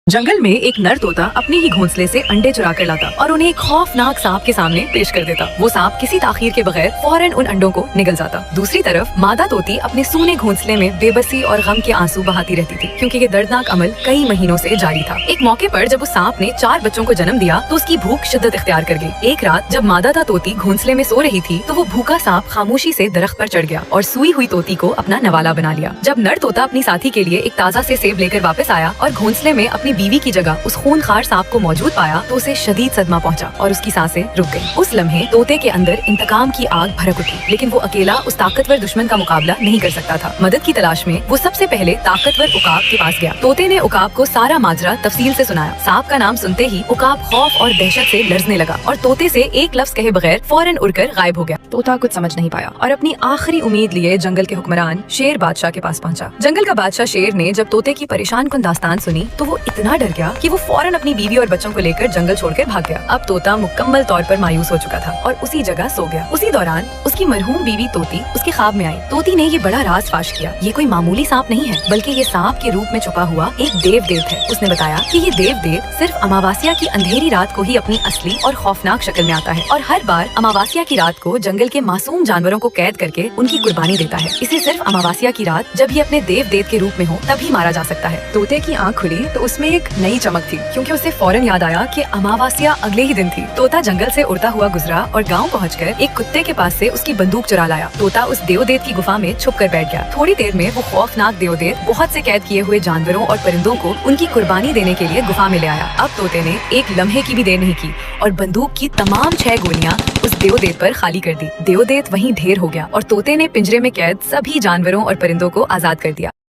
जंगल में एक नर तोता अपने ही घोंसले से अंडे चुरा कर लाता और उन्हें एक खौफनाक सांप के सामने पेश कर देता। वो सांप किसी ताखीर के बगैर फौरन उन अंडों को निगल जाता। दूसरी तरफ मादा तोती अपने सूने घोंसले में बेबसी और गम के आंसू बहाती रहती थी, क्योंकि ये दर्दनाक अमल कई महीनों से जारी था। एक मौके पर जब उस सांप ने 4 बच्चों को जन्म दिया तो उसकी भूख शिद्दत इख्तियार कर गई। एक रात जब मादा तोती घोंसले में सो रही थी तो वो भूखा सांप खामोशी से दरख्त पर चढ़ गया और सूई हुई तोती को अपना नवाला बना लिया। जब नर तोता अपनी साथी के लिए एक ताजा से सेब लेकर वापस आया और घोंसले में अपनी बीवी की जगह उस खूनखार सांप को मौजूद पाया तो उसे शदीद सदमा पहुंचा और उसकी सांसें रुक गईं। उस लम्हे तोते के अंदर इंतकाम की आग भड़क उठी, लेकिन वो अकेला उस ताकतवर दुश्मन का मुकाबला नहीं कर सकता था। मदद की तलाश में वो सबसे पहले ताकतवर उकाब के पास गया। तोते ने उकाब को सारा माजरा तफसील से सुनाया। सांप का नाम सुनते ही उकाब खौफ और दहशत से लरजने लगा और तोते से एक लफ्ज कहे बगैर फौरन उड़कर गायब हो गया। तोता कुछ समझ नहीं पाया और अपनी आखिरी उम्मीद लिए जंगल के हुक्मरान शेर बादशाह के पास पहुंचा। जंगल का बादशाह शेर ने जब तोते की परेशान कुन दास्तान सुनी तो वो इतना डर गया कि वो फौरन अपनी बीवी और बच्चों को लेकर जंगल छोड़कर भाग गया। अब तोता मुकम्मल तौर पर मायूस हो चुका था और उसी जगह सो गया। उसी दौरान उसकी मरहूम बीवी तोती उसके ख्वाब में आई। तोती ने ये बड़ा राज फाश किया। ये कोई मामूली सांप नहीं है, बल्कि ये सांप के रूप में छुपा हुआ एक देवदेत है। उसने बताया कि ये देवदेत सिर्फ अमावस्या की अंधेरी रात को ही अपनी असली और खौफनाक शक्ल में आता है और हर बार अमावस्या की रात को जंगल के मासूम जानवरों को कैद करके उनकी कुर्बानी देता है। इसे सिर्फ अमावस्या की रात जब ये अपने देवदेत के रूप में हो तभी मारा जा सकता है। तोते की आंख खुली तो उसमें एक नई चमक थी, क्योंकि उसे फौरन याद आया कि अमावस्या अगले ही दिन थी। तोता जंगल से उड़ता हुआ गुजरा और गांव पहुंचकर एक कुत्ते के पास से उसकी बंदूक चुरा लाया। तोता उस देवदेत की गुफा में छुप कर बैठ गया। थोड़ी देर में वो खौफनाक देवदेत बहुत से कैद किए हुए जानवरों और परिंदों को उनकी कुर्बानी देने के लिए गुफा में ले आया। अब तोते ने एक लम्हे की भी देर नहीं की और बंदूक की तमाम 6 गोलियां उस देवदेत पर खाली कर दी। देवदेत वहीं ढेर हो गया और तोते ने पिंजरे में कैद सभी जानवरों और परिंदों को आजाद कर दिया।